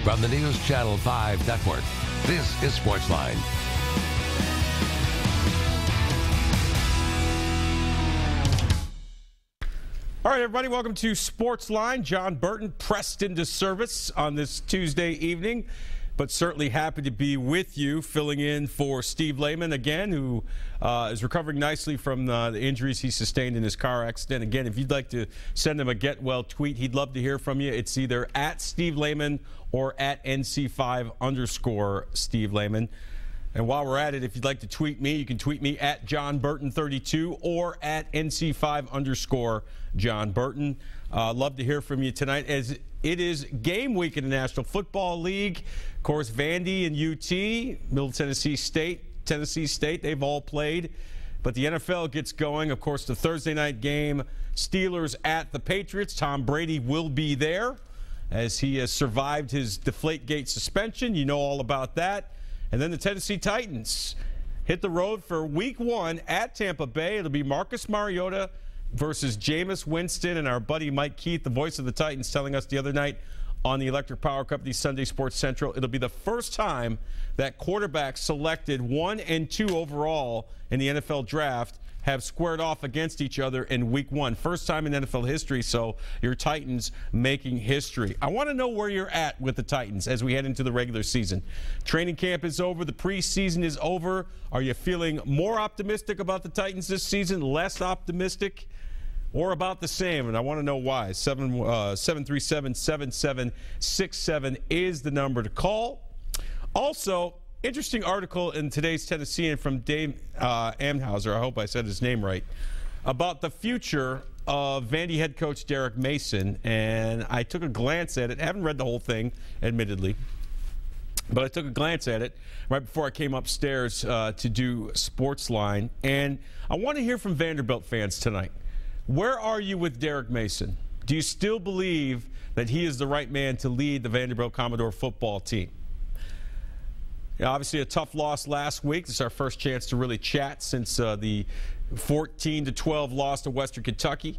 From the News Channel 5 network, this is SportsLine. All right, everybody, welcome to SportsLine. John Burton pressed into service on this Tuesday evening, but certainly happy to be with you, filling in for Steve Lehman again, who is recovering nicely from the injuries he sustained in his car accident. Again, if you'd like to send him a get well tweet, he'd love to hear from you. It's either at Steve Lehman or at NC5_Steve Lehman. And while we're at it, if you'd like to tweet me, you can tweet me at John Burton32 or at NC5_John Burton. Love to hear from you tonight, as it is game week in the National Football League. Of course, Vandy and UT, Middle Tennessee State, they've all played. But the NFL gets going. Of course, the Thursday night game, Steelers at the Patriots. Tom Brady will be there, as he has survived his Deflategate suspension. You know all about that. And then the Tennessee Titans hit the road for week 1 at Tampa Bay. It'll be Marcus Mariota versus Jameis Winston, and our buddy Mike Keith, the voice of the Titans, telling us the other night on the Electric Power Company Sunday Sports Central, it'll be the first time that quarterbacks selected 1 and 2 overall in the NFL draft have squared off against each other in week 1. First time in NFL history, so your Titans making history. I want to know where you're at with the Titans as we head into the regular season. Training camp is over. The preseason is over. Are you feeling more optimistic about the Titans this season, less optimistic, or about the same? And I want to know why. 737-7767 is the number to call. Also, interesting article in today's Tennessean from Dave Amhauser, I hope I said his name right, about the future of Vandy head coach Derek Mason. And I took a glance at it. I haven't read the whole thing, admittedly, but I took a glance at it right before I came upstairs to do SportsLine. And I want to hear from Vanderbilt fans tonight. Where are you with Derek Mason? Do you still believe that he is the right man to lead the Vanderbilt Commodore football team? Obviously a tough loss last week. This is our first chance to really chat since the 14-12 loss to Western Kentucky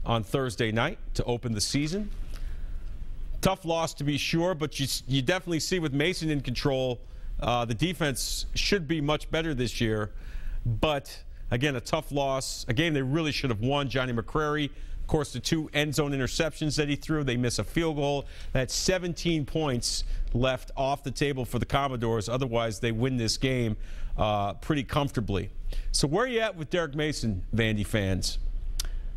on Thursday night to open the season. Tough loss to be sure, but you definitely see with Mason in control, the defense should be much better this year. But again, a tough loss, a game they really should have won. Johnny McCrary, of course, the 2 end zone interceptions that he threw, they miss a field goal. That's 17 points left off the table for the Commodores. Otherwise, they win this game pretty comfortably. So where are you at with Derek Mason, Vandy fans?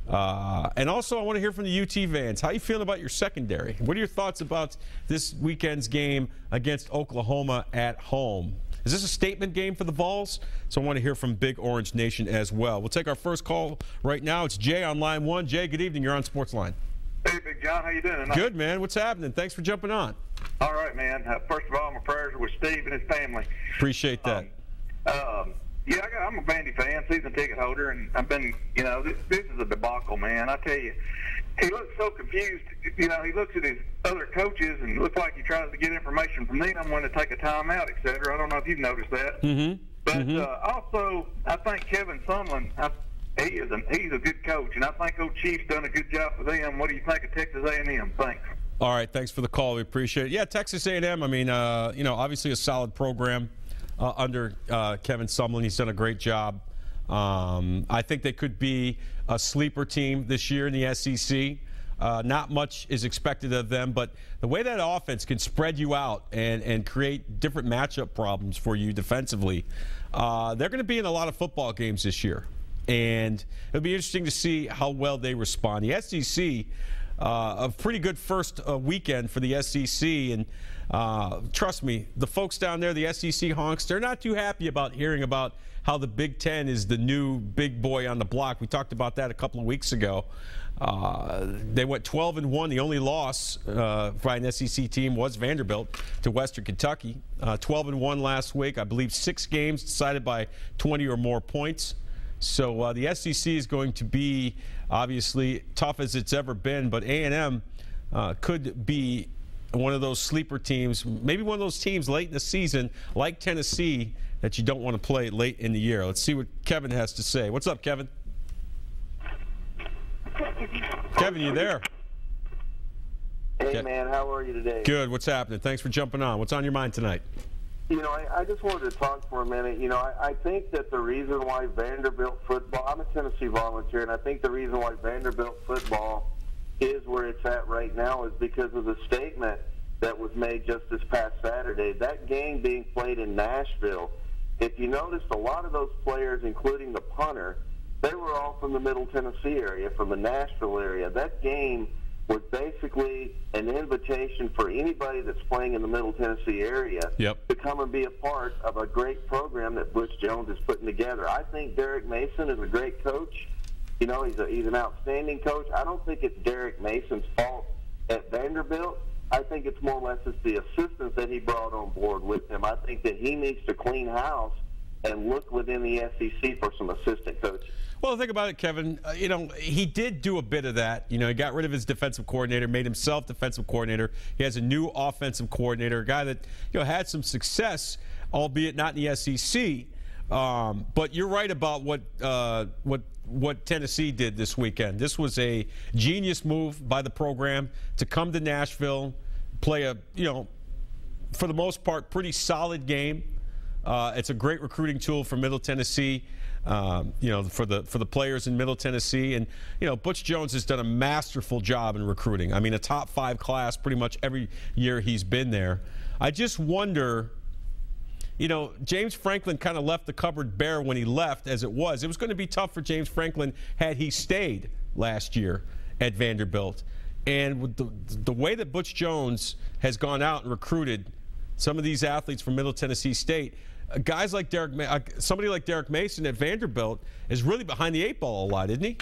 And also, I want to hear from the UT fans. How are you feeling about your secondary? What are your thoughts about this weekend's game against Oklahoma at home? Is this a statement game for the Vols? So I want to hear from Big Orange Nation as well. We'll take our first call right now. It's Jay on line 1. Jay, good evening. You're on SportsLine. Hey, Big John. How you doing tonight? Good, man. What's happening? Thanks for jumping on. All right, man. First of all, my prayers are with Steve and his family. Appreciate that. Yeah, I'm a Vandy fan, season ticket holder, and I've been, this is a debacle, man. I tell you, he looks so confused. He looks at his other coaches and looks like he tries to get information from them when to take a timeout, et cetera. I don't know if you've noticed that. Mm-hmm. But also, I think Kevin Sumlin, he's a good coach, and I think Old Chief's done a good job for them. What do you think of Texas A&M? Thanks. All right, thanks for the call. We appreciate it. Yeah, Texas A&M, I mean, obviously a solid program under Kevin Sumlin. He's done a great job. I think they could be a sleeper team this year in the SEC. Not much is expected of them, but the way that offense can spread you out and create different matchup problems for you defensively, they're going to be in a lot of football games this year. And it'll be interesting to see how well they respond. The SEC, a pretty good first weekend for the SEC, and trust me, the folks down there, the SEC honks, they're not too happy about hearing about how the Big Ten is the new big boy on the block. We talked about that a couple of weeks ago. They went 12-1. The only loss by an SEC team was Vanderbilt to Western Kentucky. 12-1 last week. I believe 6 games decided by 20 or more points. So the SEC is going to be obviously tough as it's ever been, but A&M could be one of those sleeper teams, maybe one of those teams late in the season, like Tennessee, that you don't want to play late in the year. Let's see what Kevin has to say. What's up, Kevin? Kevin, you there? Hey, man, how are you today? Good. What's happening? Thanks for jumping on. What's on your mind tonight? You know, I just wanted to talk for a minute. You know, I think that the reason why Vanderbilt football, I'm a Tennessee Volunteer, and I think the reason why Vanderbilt football is where it's at right now is because of the statement that was made just this past Saturday. That game being played in Nashville, if you noticed, a lot of those players, including the punter, they were all from the Middle Tennessee area, from the Nashville area. That game was basically an invitation for anybody that's playing in the Middle Tennessee area to come and be a part of a great program that Butch Jones is putting together. I think Derek Mason is a great coach. You know, he's an outstanding coach. I don't think it's Derek Mason's fault at Vanderbilt. I think it's more or less it's the assistants that he brought on board with him. I think that he needs to clean house and look within the SEC for some assistant coaches. Well, think about it, Kevin. You know, he did do a bit of that. You know, he got rid of his defensive coordinator, made himself defensive coordinator. He has a new offensive coordinator, a guy that, you know, had some success, albeit not in the SEC. But you're right about what Tennessee did this weekend. This was a genius move by the program to come to Nashville, play a, you know, for the most part, pretty solid game. It's a great recruiting tool for Middle Tennessee, you know, for the players in Middle Tennessee. And, you know, Butch Jones has done a masterful job in recruiting. I mean, a top 5 class pretty much every year he's been there. I just wonder, you know, James Franklin kind of left the cupboard bare when he left as it was. It was going to be tough for James Franklin had he stayed last year at Vanderbilt. And with the way that Butch Jones has gone out and recruited some of these athletes from Middle Tennessee State, guys like somebody like Derek Mason at Vanderbilt is really behind the 8 ball a lot, isn't he?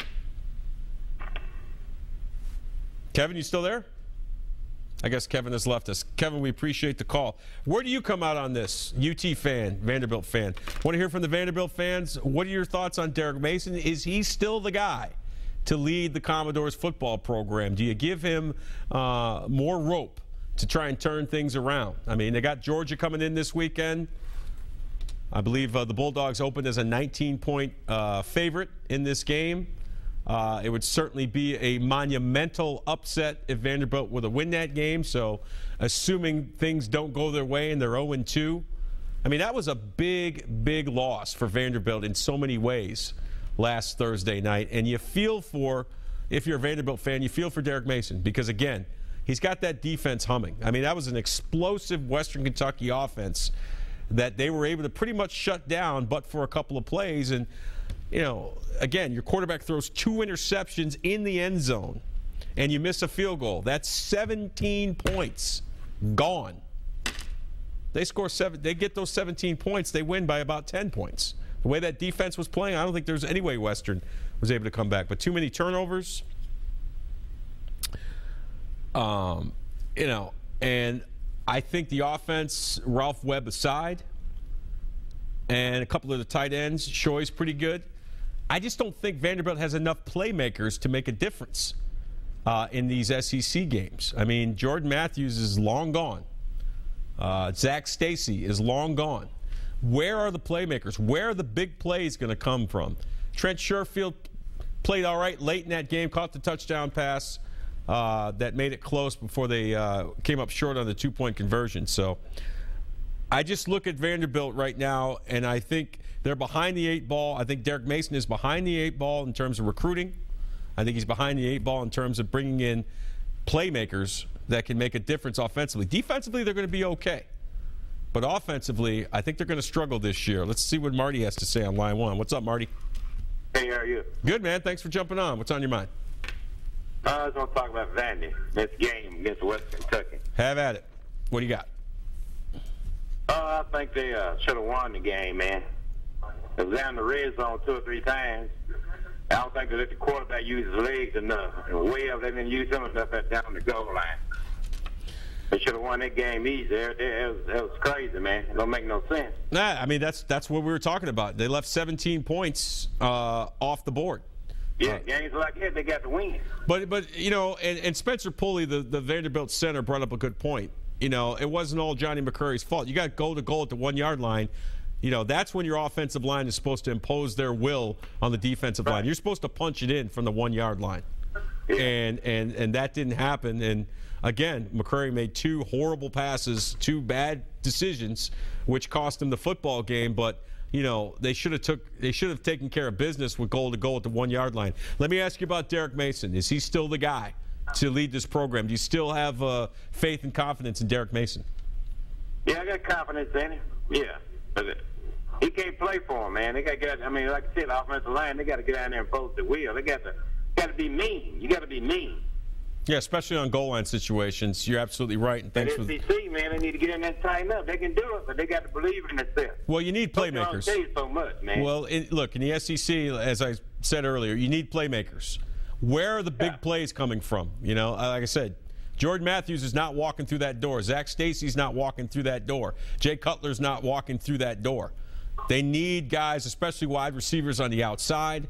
Kevin, you still there? I guess Kevin has left us. Kevin, we appreciate the call. Where do you come out on this? UT fan, Vanderbilt fan. Want to hear from the Vanderbilt fans? What are your thoughts on Derek Mason? Is he still the guy to lead the Commodores football program? Do you give him more rope to try and turn things around? I mean, they got Georgia coming in this weekend. I believe the Bulldogs opened as a 19-point favorite in this game. It would certainly be a monumental upset if Vanderbilt were to win that game. So assuming things don't go their way and they're 0-2, I mean, that was a big, big loss for Vanderbilt in so many ways last Thursday night. And you feel for, if you're a Vanderbilt fan, you feel for Derek Mason because, again, he's got that defense humming. I mean, that was an explosive Western Kentucky offense that they were able to pretty much shut down but for a couple of plays. And, you know, again, your quarterback throws 2 interceptions in the end zone and you miss a field goal. That's 17 points gone. They score 7. They get those 17 points. They win by about 10 points. The way that defense was playing, I don't think there's any way Western was able to come back. But too many turnovers. You know, and I think the offense, Ralph Webb aside, and a couple of the tight ends, Shoy's pretty good. I just don't think Vanderbilt has enough playmakers to make a difference in these SEC games. I mean, Jordan Matthews is long gone. Zach Stacy is long gone. Where are the playmakers? Where are the big plays going to come from? Trent Sherfield played all right late in that game, caught the touchdown pass that made it close before they came up short on the 2-point conversion. So I just look at Vanderbilt right now, and I think they're behind the 8 ball. I think Derek Mason is behind the 8 ball in terms of recruiting. I think he's behind the 8 ball in terms of bringing in playmakers that can make a difference offensively. Defensively, they're going to be okay. But offensively, I think they're going to struggle this year. Let's see what Marty has to say on line 1. What's up, Marty? Hey, how are you? Good, man. Thanks for jumping on. What's on your mind? I was going to talk about Vandy, this game against West Kentucky. Have at it. What do you got? I think they should have won the game, man. It was down the red zone 2 or 3 times. I don't think they let the quarterback use his legs enough. And Webb, they didn't use him enough down the goal line. They should have won that game easy. It was crazy, man. It don't make no sense. Nah, I mean, that's what we were talking about. They left 17 points off the board. Yeah, games like that, they got to win. But you know, and Spencer Pulley, the Vanderbilt center, brought up a good point. You know, it wasn't all Johnny McCurry's fault. You got goal to goal at the 1-yard line. You know, that's when your offensive line is supposed to impose their will on the defensive line. You're supposed to punch it in from the 1-yard line. Yeah. And that didn't happen. And again, McCrary made 2 horrible passes, 2 bad decisions, which cost him the football game. But they should have taken care of business with goal to goal at the 1-yard line. Let me ask you about Derek Mason. Is he still the guy to lead this program? Do you still have faith and confidence in Derek Mason? Yeah, I got confidence in him. Yeah, but he can't play for him, man. They got to get. I mean, like I said, the offensive line, they got to get down there and post the wheel. They got to be mean. You got to be mean. Yeah, especially on goal line situations. You're absolutely right. And thanks for SEC, man, they need to get in there and tighten up. They can do it, but they got to believe in themselves. Well, you need playmakers. So much, man. Well, look, in the SEC, as I said earlier, you need playmakers. Where are the big plays coming from? Like I said, Jordan Matthews is not walking through that door. Zach Stacy's not walking through that door. Jay Cutler's not walking through that door. They need guys, especially wide receivers on the outside.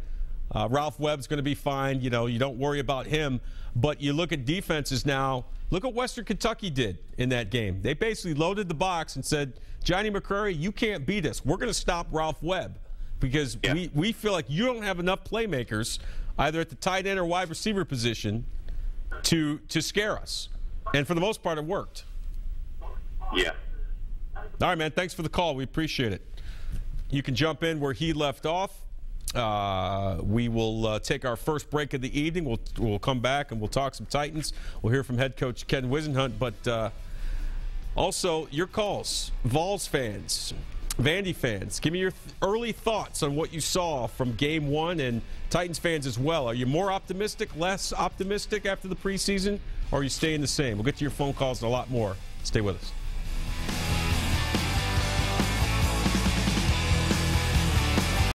Ralph Webb's going to be fine. You don't worry about him. But you look at defenses now. Look what Western Kentucky did in that game. They basically loaded the box and said, Johnny McCrary, you can't beat us. We're going to stop Ralph Webb because we feel like you don't have enough playmakers either at the tight end or wide receiver position to scare us. And for the most part, it worked. Yeah. All right, man. Thanks for the call. We appreciate it. You can jump in where he left off. We will take our first break of the evening. We'll come back and we'll talk some Titans. We'll hear from head coach Ken Wisenhunt, but also your calls. Vols fans, Vandy fans, give me your early thoughts on what you saw from Game 1, and Titans fans as well. Are you more optimistic, less optimistic after the preseason, or are you staying the same? We'll get to your phone calls and a lot more. Stay with us.